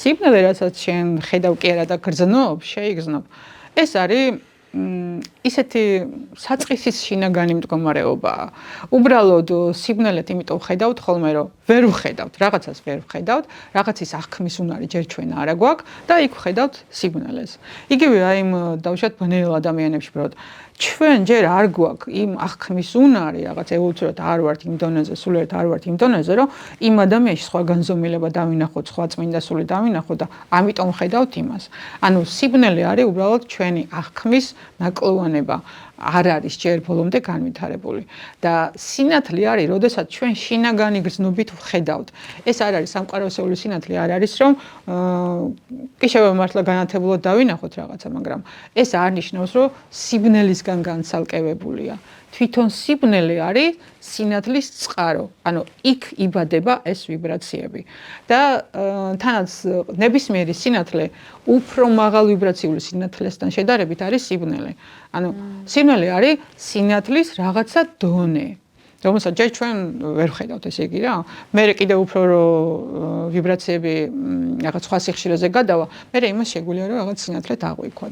სიბნელე, რასაც შენ ხედავ კი არა და გრძნობ, შეიგრძნობ. ეს არის ისეთი საწყისის შინაგანი მდგომარეობაა. უბრალოდ სიბნელეთ იმიტომ ხედავთ ხოლმე, რომ ვერ ვხედავთ, რაღაცას ვერ ვხედავთ, რაღაცის აღქმის უნარი ჯერ ჩვენ არა გვაქვს და იქ ვხედავთ სიბნელეს. იგივე აი იმ დავუშვათ ბნელ ადამიანებში, რომ ჩვენ ჯერ არ გვაქვს იმ აღქმის უნარი, რაღაც ევოლუციურად არ ვართ იმ დონეზე, სულიერ არ ვართ იმ დონეზე, რომ იმ ადამიანში სხვა განზომილება დავინახოთ, სხვა წმინდა სული დავინახოთ და ამიტომ ხედავთ იმას. ანუ სიბნელე არის უბრალოდ ჩვენი აღქმის ნაკლოვანება. არ არის ჯერ ბოლომდე განვითარებული და სინათლე არის, როდესაც ჩვენ შინაგანი გრძნობით ვხედავთ. ეს არ არის სამყაროსეული სინათლე, არ არის რომ კი შევა მართლა განათებულად დავინახოთ რაღაცა, მაგრამ ეს არ ნიშნავს, რომ სიბნელისგან განცალკევებულია. თვითონ სიბნელე არის სინათლის წყარო, ანუ იქ იბადება ეს ვიბრაციები და თანაც ნებისმიერი სინათლე უფრო მაღალ ვიბრაციული სინათლესთან შედარებით არის სიბნელე. ანუ სიბნელე არის სინათლის რაღაცა დონე, რომელსაც ჯერ ჩვენ ვერ ვხედავთ, ესე იგი რა. მე კიდევ უფრო ვიბრაციები რაღაც სხვა სიხშირეზე გადავა, მე იმას შეგვიძლია რომ რაღაც სინათლე დაღვიქვა